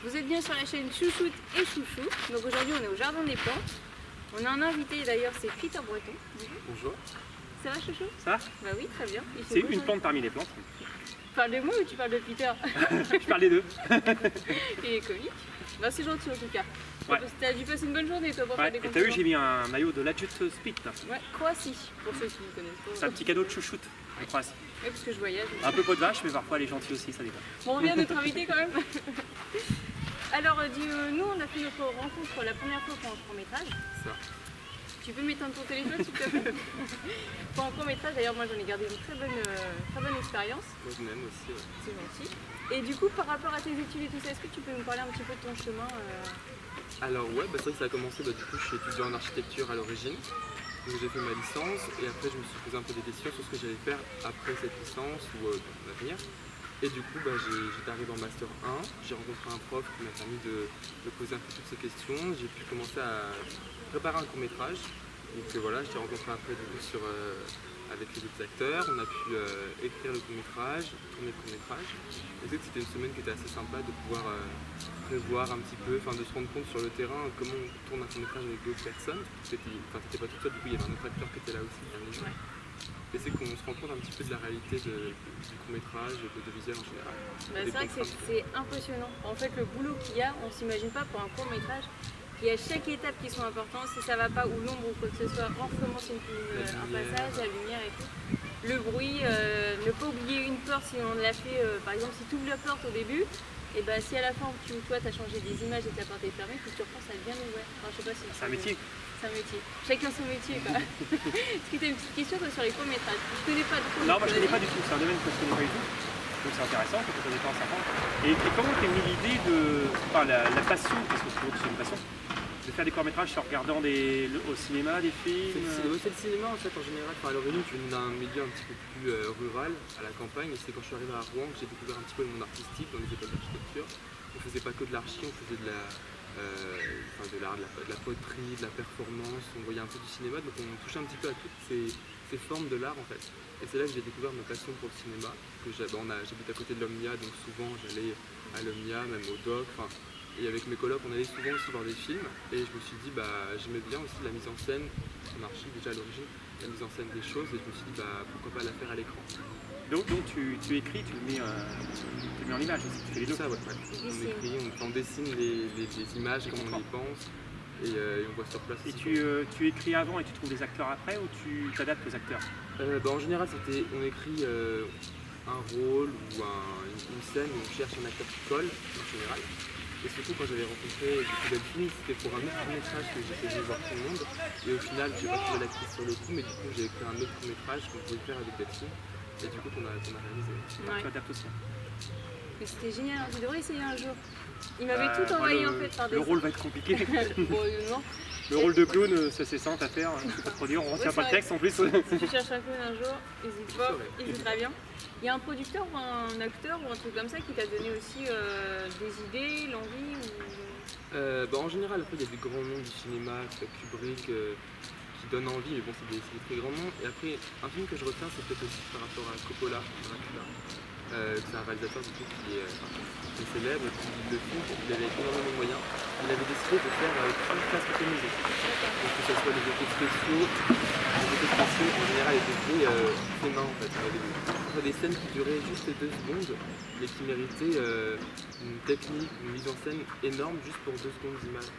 Vous êtes bien sur la chaîne Chouchoute et Chouchou. Donc aujourd'hui on est au Jardin des Plantes. On a un invité d'ailleurs, c'est Peter Breton. Bonjour. Ça va Chouchou? Ça va? Bah oui, très bien. C'est une plante parmi les plantes. Tu parles de moi ou tu parles de Peter? Je parle des deux. Il est comique. Bah c'est gentil en tout cas. Ouais. T'as dû passer une bonne journée toi pour Ouais, faire des et t'as vu, compliments. j'ai mis un maillot de l'Adjut Split. Ouais, Croatie, pour ceux qui ne connaissent pas. C'est un petit cadeau de chouchoute en Croatie. Ouais, parce que je voyage. Un peu peau de vache, mais parfois elle est gentille aussi, ça dépend. Bon, on revient à notre invité quand même. Alors, nous on a fait notre rencontre la première fois pour un court-métrage. Ça. Tu peux m'éteindre ton téléphone s'il te plaît? Pour un court-métrage, d'ailleurs, moi j'en ai gardé une très bonne expérience. Moi je m'aime aussi. Ouais. C'est gentil. Et du coup, par rapport à tes études et tout ça, est-ce que tu peux me parler un petit peu de ton chemin Alors ouais, c'est vrai que ça a commencé, du coup je suis étudiant en architecture à l'origine. Donc j'ai fait ma licence et après je me suis posé un peu des questions sur ce que j'allais faire après cette licence ou dans l'avenir. Et du coup j'étais arrivé en master 1, j'ai rencontré un prof qui m'a permis de me poser un peu toutes ces questions. J'ai pu commencer à préparer un court métrage. Donc voilà, je t'ai rencontré après du coup avec les autres acteurs, on a pu écrire le court métrage, tourner le court métrage. Et c'est que c'était une semaine qui était assez sympa de pouvoir prévoir un petit peu, de se rendre compte sur le terrain comment on tourne un court métrage avec d'autres personnes. T'étais pas toute seule, du coup il y avait un autre acteur qui était là aussi, bien évidemment. Et c'est qu'on se rend compte un petit peu de la réalité du court-métrage, de l'audiovisuel en général. C'est vrai que c'est impressionnant. En fait, le boulot qu'il y a, on ne s'imagine pas pour un court-métrage. Il y a chaque étape qui sont importantes. Si ça ne va pas, ou l'ombre ou quoi que ce soit, recommencer un passage, la lumière et tout. Le bruit, ne pas oublier une porte si on l'a fait. Par exemple, si tu ouvres la porte au début, et si à la fin, toi, tu as changé des images et ta porte est fermée, puis tu repenses à bien ouvert. Enfin, je sais pas si C'est un métier. C'est un métier. Chacun son métier, quoi. Est-ce que tu as une petite question toi, sur les courts-métrages? Je connais pas trop. Non, moi je connais pas du tout, c'est un domaine que je connais pas du tout. Donc c'est intéressant, quand on connaît pas, ça apprend. Et comment t'es mis l'idée de. Enfin, la passion, parce que c'est une passion, de faire des courts-métrages en regardant au cinéma, des films? C'est le cinéma en fait en général. À l'origine, je viens d'un milieu un petit peu plus rural, à la campagne. Et c'est quand je suis arrivé à Rouen que j'ai découvert un petit peu le monde artistique dans les écoles d'architecture. On faisait pas que de l'archi, on faisait de l'art, de la poterie, de la performance, on voyait un peu du cinéma, donc on touchait un petit peu à toutes ces formes de l'art en fait. Et c'est là que j'ai découvert ma passion pour le cinéma, j'habite à côté de l'Omnia, donc souvent j'allais à l'Omnia, même au Doc, et avec mes colocs on allait souvent aussi voir des films, et je me suis dit j'aimais bien aussi la mise en scène, en archi déjà à l'origine, la mise en scène des choses, et je me suis dit pourquoi pas la faire à l'écran. Donc tu écris, tu le mets en image aussi, tu fais les deux. Ça, ouais. On écrit, on dessine les images comme on y pense et on voit sur place. Et tu écris avant et tu trouves les acteurs après ou tu t'adaptes aux acteurs? En général, on écrit un rôle ou une scène où on cherche un acteur qui colle en général. Et surtout quand j'avais rencontré Delphine, c'était pour un autre court-métrage que j'étais venu voir tout le monde. Et au final, j'ai pas trouvé l'actrice sur le coup, mais du coup j'ai écrit un autre court-métrage qu'on pouvait faire avec Delphine. Et du coup qu'on a réalisé. Ouais. Tu adaptes aussi. Mais c'était génial, tu devrais essayer un jour. Il m'avait tout envoyé en fait par des. Le rôle va être compliqué. Bon, non. Le rôle de clown, c'est simple à faire, c'est pas trop dur, on retient pas le texte en plus. Si tu cherches un clown un jour, n'hésite pas, il joue très bien. Il y a un producteur ou un acteur ou un truc comme ça qui t'a donné aussi des idées, l'envie En général, après il y a des grands noms du cinéma, Kubrick, qui donnent envie, mais bon c'est des très grands noms. Et après, un film que je retiens, c'est peut-être aussi par rapport à Coppola, Dracula. C'est un réalisateur du coup qui est célèbre, le film, il avait énormément de moyens. Il avait décidé de faire 30 classes customisées. Donc que ce soit les effets spéciaux en général étaient faits main en fait. Il y avait des scènes qui duraient juste 2 secondes, mais qui méritaient une technique, une mise en scène énorme juste pour 2 secondes d'image.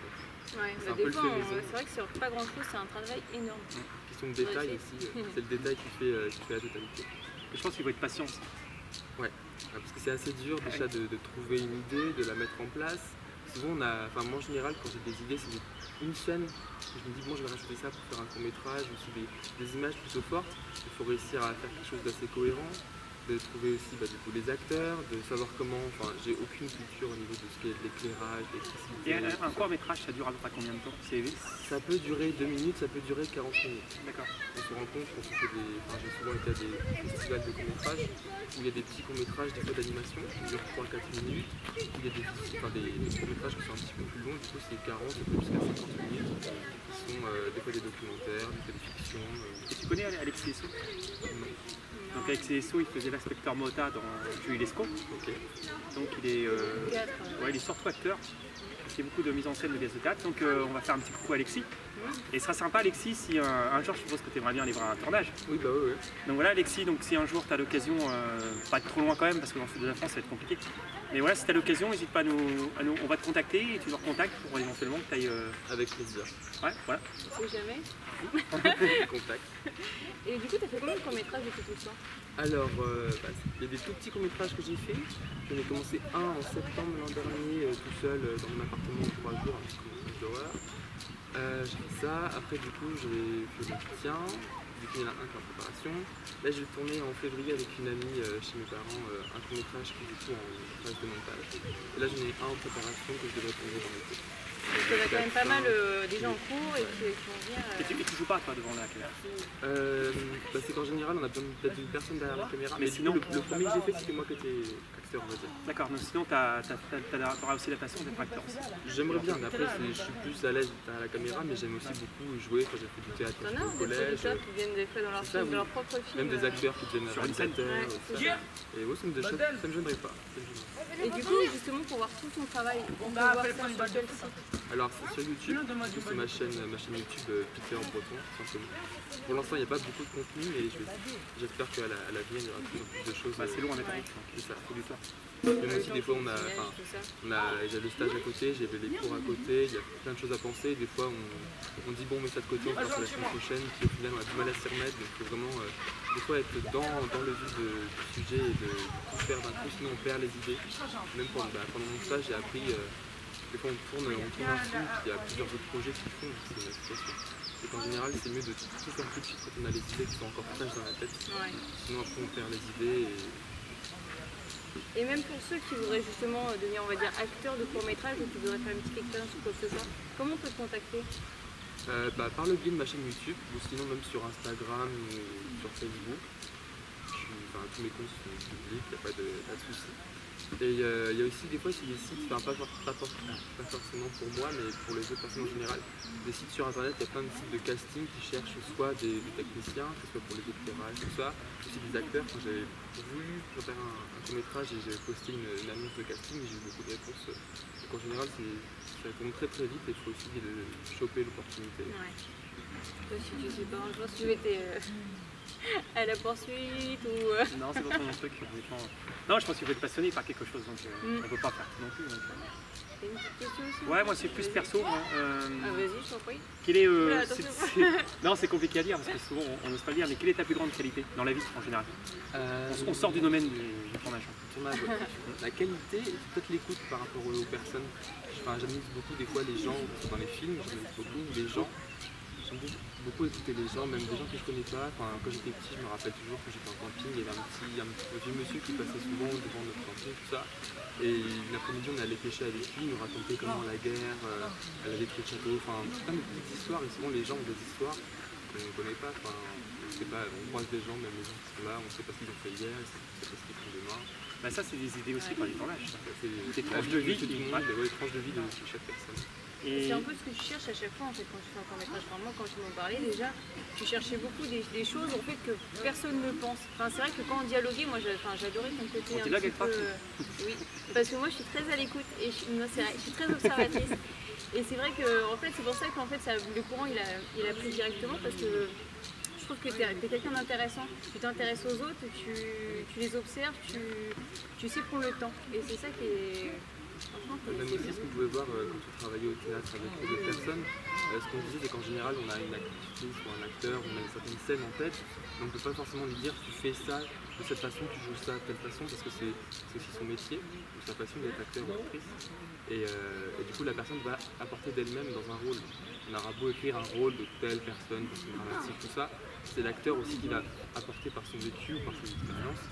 Ouais, c'est un peu le fait maison. C'est vrai que sur pas grand chose, c'est un travail énorme. Question de détail aussi, c'est le détail qui fait la totalité. Et je pense qu'il faut être patient aussi. Ouais, parce que c'est assez dur déjà de trouver une idée, de la mettre en place. Souvent, moi en général, quand j'ai des idées, c'est une scène. Je me dis, bon, je vais rajouter ça pour faire un court-métrage, ou des images plutôt fortes. Il faut réussir à faire quelque chose d'assez cohérent, de trouver aussi du coup, les acteurs, de savoir comment. J'ai aucune culture au niveau de ce qui est de l'éclairage, de l'électricité. Et un court-métrage, ça dure à peu près combien de temps? Ça peut durer 2 minutes, ça peut durer 40 minutes. D'accord. On se rend compte quand on fait j'ai souvent été à des festivals de court-métrage où il y a des petits courts-métrages, des fois d'animation, qui durent 3-4 minutes, où il y a des courts-métrages qui sont un petit peu plus longs, du coup c'est 40, ça peut jusqu'à 50 minutes, qui sont des fois des documentaires, des fois des fictions. Et tu connais Alexis Esso? Non. Donc Alexis Esso, il faisait l'inspecteur Mota dans Jules Lescaut. Ok. Donc il est Ouais, il est surtout acteur. Il fait beaucoup de mise en scène de pièces de théâtre. Donc on va faire un petit coucou à Alexis. Et ce sera sympa, Alexis, si un jour je suppose que tu aimerais bien aller voir un tournage. Oui, bah oui. Donc voilà, Alexis, donc si un jour tu as l'occasion, pas être trop loin quand même, parce que dans le sud de la France ça va être compliqué. Mais voilà, si tu as l'occasion, n'hésite pas à nous. On va te contacter et tu nous recontactes pour éventuellement que tu ailles. Avec plaisir. Ouais, voilà. On sait jamais. Contact. Et du coup, t'as fait combien de courts-métrages depuis tout ça? Alors, il y a des tout petits courts-métrages que j'ai fait. J'en ai commencé un en septembre l'an dernier, tout seul, dans mon appartement en 3 jours, un petit court-métrage d'horreur. J'ai fait ça. Après, du coup, j'ai fait l'entretien. Du coup, il y en a un qui est en préparation. Là, je vais tourner en février avec une amie chez mes parents, un court-métrage qui est du coup en phase de montage. Et là, j'en ai un en préparation que je devrais tourner dans l'été. Donc, il y en a quand même pas mal déjà en cours et qui vont venir. Et tu joues pas toi devant la caméra. C'est qu'en général, on a besoin peut-être d'une personne derrière la caméra. Mais Mais sinon- le premier que j'ai fait, c'était moi qui étais acteur, on va dire. D'accord, donc sinon tu auras aussi la passion d'être acteur aussi. J'aimerais bien, mais après, je suis plus à l'aise derrière la caméra, mais j'aime aussi beaucoup jouer quand j'ai fait du théâtre quand T'en as j'étais au des collège. producteurs qui viennent des fois dans leur, C'est ça, film, oui. de leur propre film. Même des acteurs qui deviennent Sur une scène. réalisateurs. Ouais, ça. Et moi, ça me gênerait pas. Et du coup, justement, pour voir tout ton travail, on peut voir ça sur quel site? Alors, c'est sur YouTube, c'est ma chaîne YouTube Peter Breton, tout simplement. Pour l'instant, il n'y a pas beaucoup de contenu, mais j'espère qu'à l'avenir, il y aura de plus en plus de choses. Bah, c'est long à mettre en Ouais. route, donc C'est ça. il faut du temps. Même aussi, des fois, Tout ça. j'avais le stage à côté, j'avais les cours à côté, il y a plein de choses à penser. Des fois, on dit bon, on met ça de côté, on fera pour la semaine prochaine, puis au final, on a du mal à s'y remettre. Donc, il faut vraiment, des fois, être dans le vif du sujet et de tout faire d'un coup, sinon on perd les idées. Même pendant mon stage, j'ai appris. Des fois, on tourne un film, puis il y a plusieurs autres projets qui font, c'est une association. Et qu'en général, c'est mieux de tout faire tout de suite quand on a les idées qui sont encore fraîches dans la tête. Ouais. Sinon, après, on perd les idées. Et même pour ceux qui voudraient justement devenir, on va dire, acteurs de court-métrage ou qui voudraient faire une petite expérience ou quoi que ce soit, comment on peut te contacter? Par le biais de ma chaîne YouTube, ou sinon même sur Instagram ou sur Facebook. Tous mes comptes sont publics, il n'y a pas de souci. Et il y a aussi des fois des sites, pas forcément pour moi, mais pour les autres personnes en général, des sites sur internet, il y a plein de sites de casting qui cherchent soit des techniciens, que ce soit pour les éclairages, tout ça, aussi des acteurs. Quand j'avais voulu faire un court-métrage et j'ai posté une annonce de casting, j'ai eu beaucoup de réponses. Donc en général, ça tourne très très vite et il faut aussi choper l'opportunité. Ouais. Toi, si tu sais pas, je pense que tu étais à la poursuite ou. Non, c'est pas mon truc. Honnêtement. Non, je pense qu'il faut être passionné par quelque chose, donc on ne peut pas faire tout non plus. Donc, T'as une petite question aussi? Ouais, moi c'est plus perso. Moi, Ah, vas-y, je t'en prie. quel est, Oula, attention. Non, c'est compliqué à dire parce que souvent on n'ose pas le dire, mais quelle est ta plus grande qualité dans la vie en général? On sort du domaine du tournage. Tournage, ouais. La qualité, peut-être l'écoute par rapport aux personnes. J'analyse beaucoup des fois les gens dans les films, j'analyse beaucoup les gens. J'aime beaucoup écouter les gens, même des gens que je connais pas. Quand j'étais petit, je me rappelle toujours que j'étais en camping, il y avait un petit vieux monsieur qui passait souvent devant notre camping, tout ça. Et une après-midi, on allait pêcher avec lui, il nous racontait comment la guerre, elle avait pris le château, plein de petites histoires. Et souvent, les gens ont des histoires qu'on ne connaît pas. On croise des gens, même les gens qui sont là, on ne sait pas ce qu'ils ont fait hier, on ne sait pas ce qu'ils font demain. Bah, ça, c'est des idées aussi par les tournages. C'est Des tranches de vie tout le qui- monde, des tranches de vie de chaque personne. Et C'est un peu ce que je cherche à chaque fois en fait quand je fais un court-métrage. Enfin, moi, quand je m'en parlais déjà, je cherchais beaucoup des choses en fait que personne ne pense. Enfin, c'est vrai que quand on dialoguait, moi j'adorais ton côté On un dialogue petit avec peu. Oui, parce que moi je suis très à l'écoute et non, c'est vrai, je suis très observatrice. Et c'est vrai que en fait, c'est pour ça qu'en fait le courant il a pris directement parce que je trouve que tu es quelqu'un d'intéressant. Tu t'intéresses aux autres, tu les observes, tu sais prendre le temps. Et c'est ça qui est. Franchement, Même aussi, ce qu'on pouvait voir quand on travaillait au théâtre avec d'autres personnes, ce qu'on disait, c'est qu'en général, on a une actrice ou un acteur, on a une certaine scène en tête, donc on ne peut pas forcément lui dire tu fais ça de cette façon, tu joues ça de telle façon, parce que c'est aussi son métier, ou sa passion d'être acteur ou actrice. Et du coup, la personne va apporter d'elle-même dans un rôle. On aura beau écrire un rôle de telle personne, personne dramatique, tout ça, c'est l'acteur aussi qui va apporter par son vécu ou par son expérience.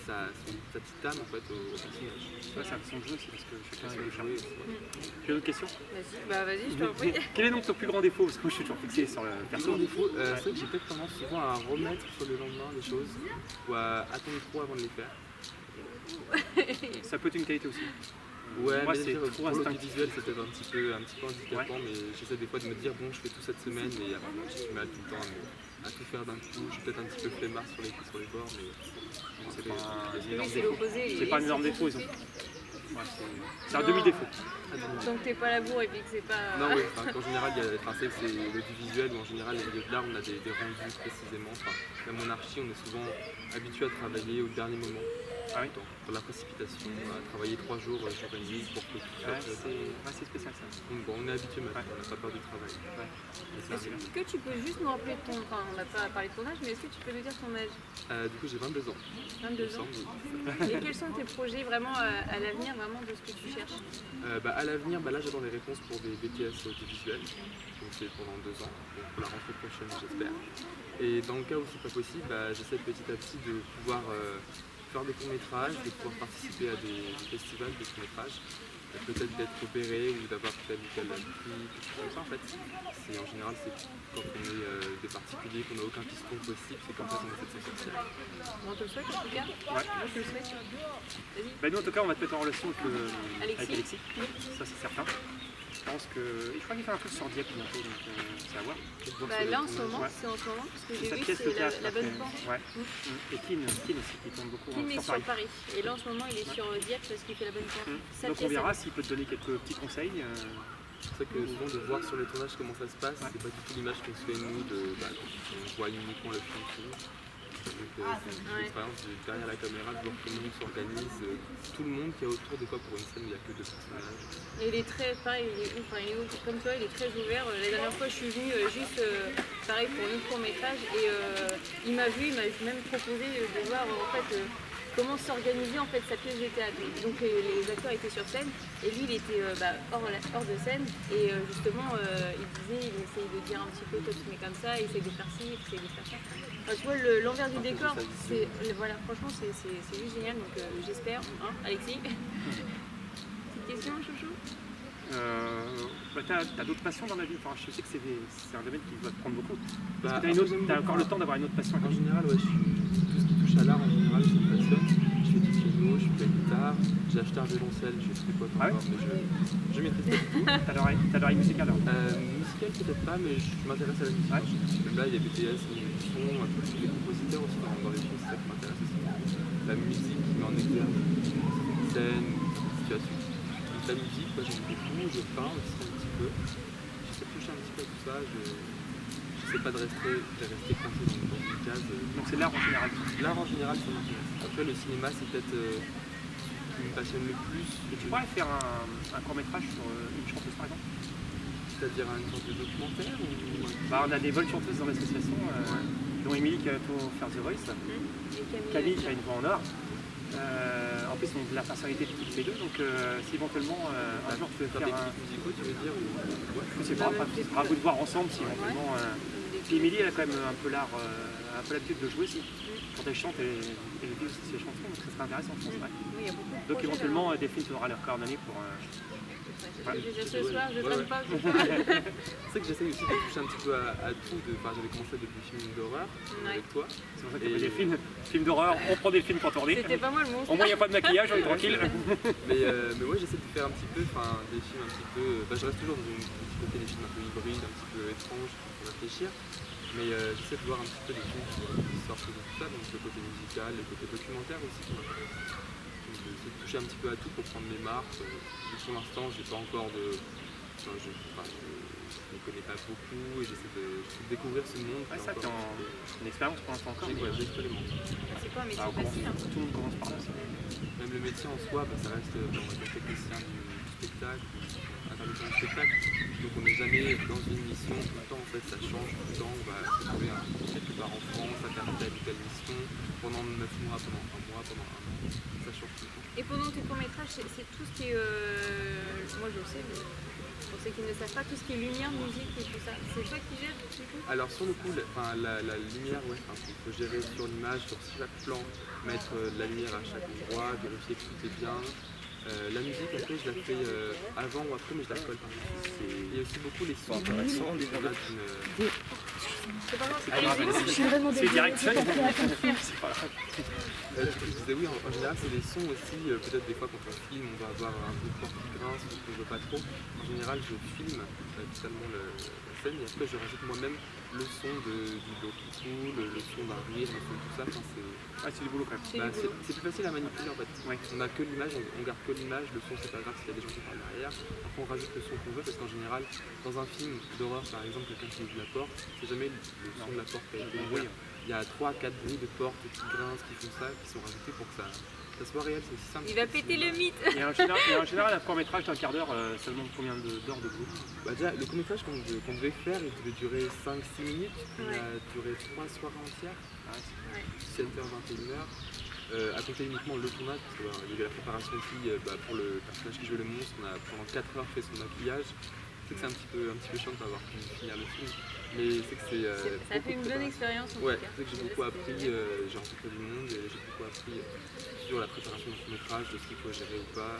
Sa petite âme en fait au personnage. ouais, c'est un son de jeu aussi parce que chacun Ça est va différent. jouer, ouais. Tu as d'autres questions? Vas-y, je t'en prie. Quel est donc ton plus grand défaut? Parce que moi je suis toujours fixé sur le Perso, perso. défaut, c'est vrai que j'ai peut-être tendance souvent à remettre sur le lendemain les choses ou à attendre trop avant de les faire. Ça peut être une qualité aussi. Ouais, moi mais c'est dire, trop pour instinctif. l'audiovisuel, c'est peut-être un petit peu handicapant, mais j'essaie des fois de me dire bon, je fais tout cette semaine, et après, j'ai du mal tout le temps à tout faire d'un coup. Je suis peut-être un petit peu flemmard sur les bords, mais C'est c'est pas les un Oui, énorme c'est défaut. l'opposé. C'est pas un énorme défaut, ils ont. Ouais, c'est un demi-défaut. Donc t'es pas la bourre et puis que c'est pas... Non, oui, en général, c'est l'audiovisuel où en général, les milieux de l'art, on a des rendus précisément. Même en archi, on est souvent habitué à travailler au dernier moment. Ah oui. Dans la précipitation, à travailler 3 jours sur une liste pour que tout soit... C'est spécial ça. Donc bon, on est habitué maintenant, on n'a pas peur du travail. Est-ce que tu peux juste nous rappeler ton... Enfin, on n'a pas parlé de ton âge, mais est-ce que tu peux nous dire ton âge? Du coup, j'ai 22 ans. 22 ans. Et quels sont tes projets vraiment à l'avenir, vraiment de ce que tu cherches? À l'avenir, là j'attends des réponses pour des BTS audiovisuels, donc c'est pendant 2 ans, donc pour la rentrée prochaine j'espère. Et dans le cas où c'est pas possible, j'essaie petit à petit de pouvoir faire des courts-métrages, de pouvoir participer à des festivals de courts-métrages, peut-être d'être repéré ou d'avoir tel ou tel prix, quelque chose comme ça en fait. En général, c'est quand on est des particuliers, qu'on n'a aucun piston possible, c'est comme ça qu'on essaie de s'en sortir. On te le souhaite en tout cas. Ouais. Moi je te le souhaite. Vas-y. Nous en tout cas on va te mettre en relation avec Alexis. Alexis, ça c'est certain. Je pense que. Je crois qu'il fait un truc sur Dieppe bientôt, donc c'est à voir. Là en ce moment, c'est en ce moment, parce que j'ai vu c'est la bonne pente. Ouais. Et Keane aussi qui tourne beaucoup Keane est sur sur Paris. Et là en ce moment il est sur Dieppe parce qu'il fait la bonne pente. Donc on verra s'il peut te donner quelques petits conseils. C'est vrai que souvent de voir sur les tournages comment ça se passe, c'est pas du tout l'image qu'on se fait nous on voit uniquement le film. Donc c'est une expérience derrière la caméra, de voir comment on s'organise, tout le monde qui est autour des fois pour une scène où il n'y a que 2 personnages. Et il est très, pareil, comme toi, il est très ouvert. La dernière fois je suis venue juste pareil pour un autre court métrage et il m'a vu, il m'a même proposé de voir en fait comment s'organiser en fait sa pièce de théâtre. Donc les acteurs étaient sur scène et lui il était hors de scène et justement il essayait de dire un petit peu toi tu mets comme ça, essaye de faire ci, essaye de faire ça. Enfin, tu vois l'envers du décor, voilà, franchement c'est juste génial, donc j'espère, hein, Alexis. Petite question chouchou? T'as d'autres passions dans la vie, enfin, je sais que c'est un domaine qui va te prendre beaucoup. Est-ce que t'as encore le temps d'avoir une autre passion? En général, ouais, tout ce qui touche à l'art en général, ça me passionne. Je fais du piano, je fais de la guitare, j'ai acheté un violoncelle, je sais pas encore, mais je maîtrise pas du tout. T'as l'oreille musicale alors? Musicale peut-être pas, mais je m'intéresse à la musique. Même là, il y a BTS, il y a du son, les compositeurs aussi dans les films, c'est ça qui m'intéresse aussi. La musique qui met en exergue une scène, une situation. La musique, j'aime beaucoup, je peins aussi un petit peu. J'essaie de toucher un petit peu à tout ça. Je sais pas de rester coincé dans une case. Donc c'est l'art en général? L'art en général, ça m'intéresse. Après, le cinéma, c'est peut-être ce qui me passionne le plus. Et tu pourrais faire un court-métrage sur une chanteuse par exemple? C'est-à-dire une sorte de documentaire ou... On a des bonnes chanteuses dans l'association, dont Émilie qui va bientôt faire The Voice, Camille qui a une voix en or. En plus, on a de la personnalité de toutes les deux, donc si éventuellement un jour tu veux faire des clips musicaux, tu veux dire je sais pas, ce sera à vous de voir ensemble si éventuellement. Puis Émilie, elle a quand même un peu l'habitude de jouer aussi. Quand elle chante, elle vit aussi ses chansons, donc ça serait intéressant, je pense. Ouais. Donc éventuellement, Delphine te donnera leurs coordonnées pour. Déjà ce soir, je traîne pas. C'est vrai que j'essaye aussi de toucher un petit peu à tout. J'avais commencé depuis le film d'horreur avec toi. C'est pour ça qu'on fait des films d'horreur, on prend des films pour tourner. C'était pas moi le monstre. Au moins il n'y a pas de maquillage, on est tranquille. Mais ouais, j'essaie de faire un petit peu, des films un petit peu. Je reste toujours dans un petit côté des films un peu hybrides, un petit peu étranges, pour réfléchir. Mais j'essaie de voir un petit peu des films qui sortent de tout ça, donc le côté musical, le côté documentaire aussi qui m'intéresse. J'essaie de toucher un petit peu à tout pour prendre mes marques. Pour l'instant, j'ai pas encore de. Je ne connais pas beaucoup et j'essaie de découvrir ce monde. Ça, t'es en expérience pour l'instant encore. J'expérimente. C'est pas un métier facile. Tout le monde commence par là. Même le métier en soi, ça reste technicien du spectacle, intermittent du spectacle. Donc on n'est jamais dans une mission tout le temps, en fait, ça change tout le temps. On va se trouver quelque part en France, à faire telle mission pendant 9 mois, pendant 1 mois, pendant 1 an. Ça change tout le temps. Et pendant tes courts-métrages, c'est tout ce qui est. Moi je sais, mais pour ceux qui ne savent pas, tout ce qui est lumière, musique et tout ça, c'est toi qui gères du coup? Alors sur le coup, la lumière, il faut gérer sur l'image, sur chaque plan, mettre la lumière à chaque endroit, vérifier que tout est bien. La musique, après, je la fais avant ou après, mais je la colle par-dessus. Il y a aussi beaucoup les sons. C'est pas grave, c'est direct. C'est pas grave. Je disais oui, en général, c'est les sons aussi. Peut-être des fois, quand on filme, on va avoir un peu de porte qui grince ou qu'on ne veut pas trop. En général, je filme totalement la scène et après, je rajoute moi-même le son du dos qui coule, le son d'un rire, le son de tout ça, enfin, C'est du boulot quand même. C'est du boulot. c'est plus facile à manipuler en fait. Ouais. On a que l'image, on garde que l'image, le son c'est pas grave s'il y a des gens qui parlent derrière. Après on rajoute le son qu'on veut parce qu'en général, dans un film d'horreur par exemple, quelqu'un qui ouvre la porte, c'est jamais le son de la porte qui a été ouverte. Il y a 3-4 bruits de porte qui grincent, qui font ça, qui sont rajoutés pour que ça soit réel, c'est aussi simple. Il va péter le mythe. Et en général, un court-métrage d'un quart d'heure, ça demande combien d'heures de boulot? Bah déjà, le court-métrage qu'on devait faire, il devait durer 5-6 minutes. Il Ouais. a duré 3 soirées entières, Ouais. 7h, 21h. À compter uniquement le tournage, parce qu'il y avait la préparation aussi pour le personnage qui jouait le monstre. On a pendant 4 heures fait son maquillage. C'est que c'est un petit peu chiant de ne pas avoir pu finir le film. Mais c'est que c'est. Ça fait une bonne expérience en Ouais, tout cas. c'est que j'ai beaucoup appris, j'ai rencontré du monde et j'ai beaucoup appris sur la préparation d'un court-métrage, de ce qu'il faut gérer ou pas,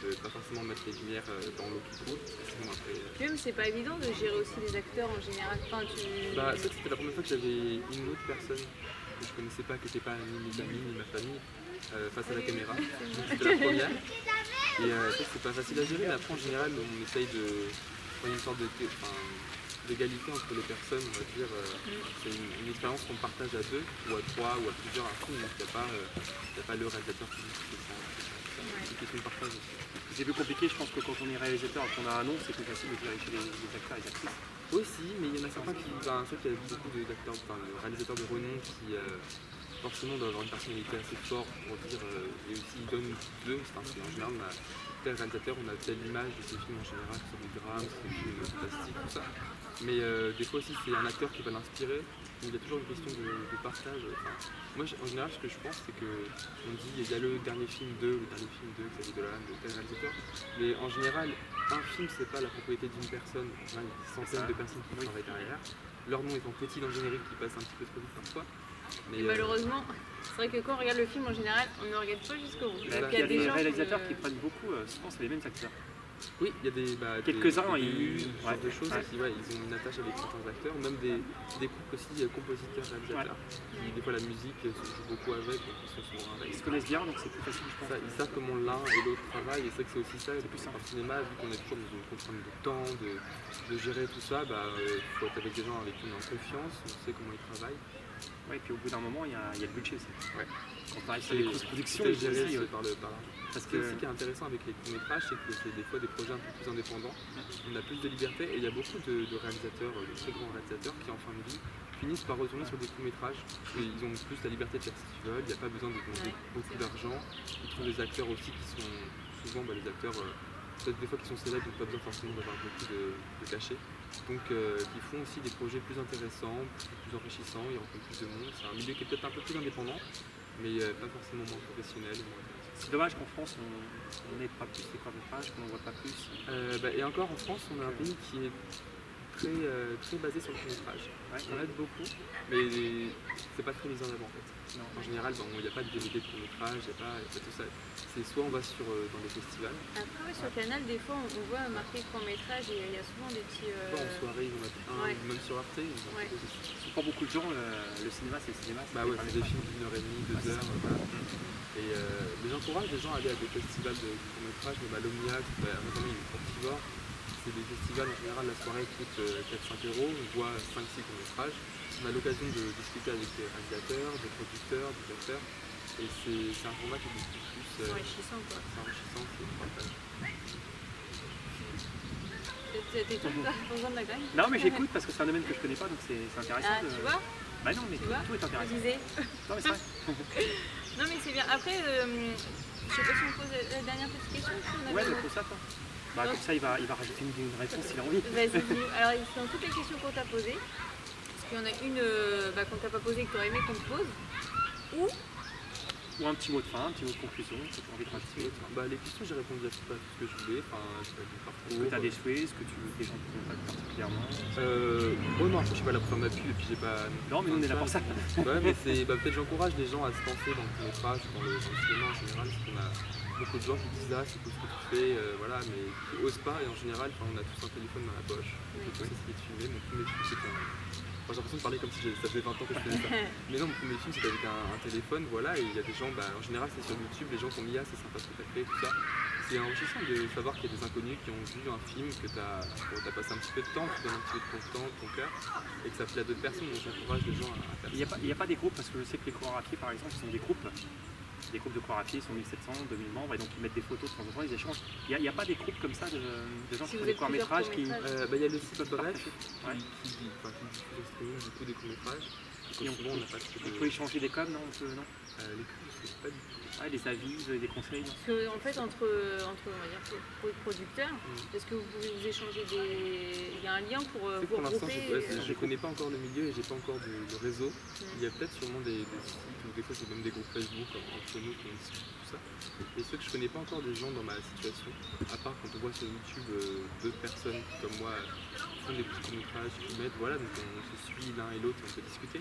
de pas forcément mettre les lumières dans l'eau qui coule, sinon après. Puis même, c'est pas évident de gérer aussi les acteurs en général. Enfin, Bah, ça c'était la première fois que j'avais une autre personne que je connaissais pas, qui n'était pas ni mes amis ni ma famille, face à la caméra. Donc c'était la première. Et ça c'est pas facile à gérer, mais après en général on essaye de trouver une sorte d'égalité entre les personnes, on va dire. C'est une expérience qu'on partage à deux, ou à trois, ou à plusieurs à fond, donc il n'y a pas le réalisateur qui fait ça. C'est une question de partage aussi. C'est plus compliqué, je pense que quand on est réalisateur et qu'on a un nom, c'est plus facile de vérifier les acteurs et les actrices. Aussi, mais il y en a certains qui. Ben, en fait, il y a beaucoup d'acteurs, de réalisateurs de renom qui forcément doivent avoir une personnalité assez forte pour dire. Et aussi, ils donnent d'eux. En général, on a tel réalisateur, on a telle image de ces films en général, que ce soit des drames, des films fantastiques, tout ça. Mais des fois aussi, c'est un acteur qui va l'inspirer. Donc il y a toujours une question de partage. Moi, en général, ce que je pense, c'est qu'on dit il y a le dernier film de, Xavier Dolan, de tel réalisateur. Mais en général, un film, c'est pas la propriété d'une personne. En général, il y a des centaines de personnes qui travaillent derrière. Leur nom étant petit dans le générique qui passe un petit peu trop vite parfois. Mais, Et malheureusement, c'est vrai que quand on regarde le film en général, on ne regarde pas jusqu'au bout. Il y a Il y a des des gens réalisateurs qui prennent beaucoup, souvent c'est les mêmes acteurs. oui, il y a Quelques-uns, ce ouais. genre de choses qui, ils ont une attache avec certains acteurs, même des couples aussi, compositeurs, réalisateurs, qui des fois la musique se joue beaucoup avec, donc ils sont souvent avec. Ils se connaissent bien, donc c'est plus facile, je pense. Ils savent comment l'un et l'autre travaillent, et c'est vrai que c'est aussi ça. C'est plus simple. En cinéma, vu qu'on est toujours dans une contrainte de temps, de gérer tout ça, il faut être avec des gens avec qui on est en confiance, on sait comment ils travaillent. Ouais, et puis au bout d'un moment, il y a le budget aussi. Ouais. Quand on arrive sur les grosses productions, c'est il faut géré aussi, par l'argent. parce Ce qui que est intéressant avec les courts-métrages, c'est que c'est des fois des projets un peu plus indépendants. On a plus de liberté et il y a beaucoup de réalisateurs, de très grands réalisateurs qui en fin de vie finissent par retourner sur des courts-métrages. Ils ont plus la liberté de faire ce qu'ils veulent, il n'y a pas besoin de demander beaucoup d'argent. Ils trouvent des acteurs aussi qui sont souvent les acteurs, peut-être des fois qui sont célèbres, donc pas besoin forcément d'avoir beaucoup de cachets. Donc qui font aussi des projets plus intéressants, plus enrichissants, ils rencontrent plus de monde. C'est un milieu qui est peut-être un peu plus indépendant, mais pas forcément moins professionnel. c'est dommage qu'en France, on n'ait pas plus les courts-métrages, qu'on n'en voit pas plus. Et encore en France, on a un pays qui est très basé sur le court-métrage. Ouais. On aide beaucoup, mais c'est pas très mis en avant en fait. Non. En général, il n'y a pas de DVD de court-métrage, il n'y a pas tout ça. C'est soit on va dans les festivals, Après, sur Canal, des fois, on voit marqué court-métrage et il y a souvent des petits. soit en soirée, ils en mettent un, Ouais. ou même sur Arte, ils en Ouais. proposent aussi. Pour beaucoup de gens, le cinéma, c'est le cinéma. Bah ouais, c'est des films d'une heure et demie, 2 c'est heures, voilà. Et j'encourage les gens à aller à des festivals de court-métrage, comme à l'Omniac, récemment il y a eu Portivore. C'est des festivals, en général, la soirée coûte 4-5 €, on voit 5-6 courts-métrages. On a l'occasion de discuter avec des réalisateurs, des producteurs, des acteurs. Et c'est un format qui est beaucoup plus enrichissant, quoi. c'est enrichissant, c'est le partage. T'es content de la gagne? Non, mais j'écoute parce que c'est un domaine que je connais pas, donc c'est intéressant. Ah, tu vois? Bah non, mais Tu vois? tout est Je intéressant. disais. Non, mais c'est vrai. Non, mais c'est bien. Après, je sais pas si on pose la dernière petite question. Si on Ouais, avait mais pour ça, toi. Bah, comme ça, il va rajouter une réponse s'il a envie. Vas-y, dis-nous. Alors, ils sont toutes les questions qu'on t'a posées. Parce qu'il y en a une qu'on t'a pas posée et que t'aurais aimé qu'on te pose. Ou un petit mot de fin, un petit mot de conclusion, si tu as envie de rajouter. Les questions, j'ai répondu à tout ce que je voulais. J'ai pas dit parcours. Est-ce que tu as des souhaits? Est-ce que tu veux que les gens te contactent particulièrement? Non, après, je suis pas là pour faire ma pub et puis j'ai pas. Non, mais nous, on est là pour ça. Ouais, mais peut-être j'encourage les gens à se lancer dans le court-métrage, dans le cinéma en général, parce qu'on a beaucoup de gens qui disent c'est cool ce que tu fais, voilà, mais qui osent pas, et en général, on a tous un téléphone dans la poche, on peut tous essayer de filmer. Mon premier film, c'était j'ai l'impression de parler comme si ça faisait 20 ans que je faisais ça. Mais non, mon premier film, c'était avec un téléphone, voilà, et il y a des gens, en général, c'est sur YouTube, les gens sont mis c'est sympa ce que tu as fait, tout ça. c'est enrichissant de savoir qu'il y a des inconnus qui ont vu un film, que tu as passé un petit peu de temps, tu donnes un petit peu de ton temps, de ton cœur, et que ça plaît à d'autres personnes. Donc j'encourage les gens à faire ça. Il n'y a pas des groupes, parce que je sais que les coureurs à pied par exemple sont des groupes. Des groupes de coureurs à pied, ils sont 1700, 2000 membres, et donc ils mettent des photos de temps en temps, ils échangent. Il n'y a pas des groupes comme ça de gens qui font des courts-métrages qui. Il y a le site Bref Ouais. qui diffuse en streaming du coup des courts-métrages. Et Souvent on n'a pas trop on de. peut échanger des coms, non, non Les cours, je sais pas du tout. Ouais, des avis, des conseils, non. Parce que, en fait, entre on va dire, producteurs, est-ce que vous pouvez vous échanger des. Il y a un lien pour C'est vous pour l'instant, regrouper je ne connais pas encore le milieu et j'ai pas encore de réseau. Il y a peut-être sûrement des sites ou des fois c'est même des groupes Facebook entre nous qui discutent tout ça. Et ceux que je connais pas encore des gens dans ma situation, à part quand on voit sur YouTube d'autres personnes qui, comme moi, font des petits courts-métrages, qui mettent, voilà, donc on se suit l'un et l'autre et on peut discuter.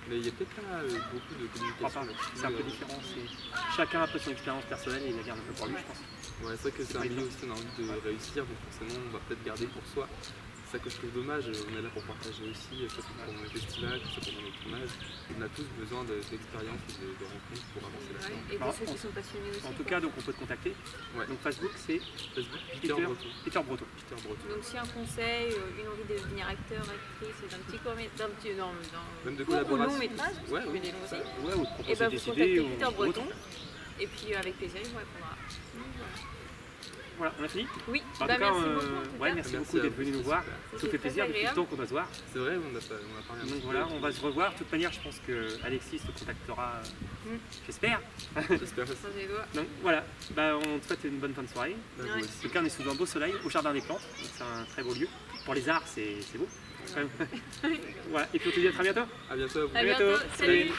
Mais il y a peut-être pas beaucoup de communication. C'est un peu différent. Chacun après son expérience personnelle et il la garde un peu pour lui, je pense. Ouais, c'est vrai que c'est un milieu aussi, on a envie de réussir, donc forcément on va peut-être garder pour soi. C'est ça que je trouve dommage, on est là pour partager aussi, que ce soit pendant les festivals, que ce soit pendant les tournages. On a tous besoin d'expérience et de rencontres pour avancer la Ouais, et de ceux qui sont passionnés aussi. En tout cas, donc on peut te contacter. Ouais. Donc Facebook, c'est Facebook, Peter Breton. Peter Breton. Peter Breton. Donc si un conseil, une envie de devenir acteur, actrice, d'un petit court-métrage, Même de court ou long collaboration. métrage, Ouais, parce que des longs aussi, Ouais, ou te et proposer bah des vous idées contactez ou Peter autre. Breton, et puis avec plaisir, il vous répondra. Voilà, on a fini. Oui, En bah tout cas, merci beaucoup. En tout ouais, cas. merci Merci beaucoup à d'être vous, venu nous c'est voir. super. Ça nous C'était fait très plaisir depuis le agréable. temps qu'on doit se voir. C'est vrai, on a parlé un petit Donc peu. voilà, on va se revoir. De toute manière, je pense que Alexis te contactera, j'espère. J'espère que ça. Croisez les doigts. Donc voilà, bah, on te souhaite une bonne fin de soirée. va Ouais. vous En aussi. tout cas, on est sous un beau soleil au Jardin des Plantes. Donc c'est un très beau lieu. Pour les arts, c'est beau. Quand même. Voilà, et puis on te dit à très bientôt. À bientôt à vous. À bientôt. bientôt. Salut. Salut.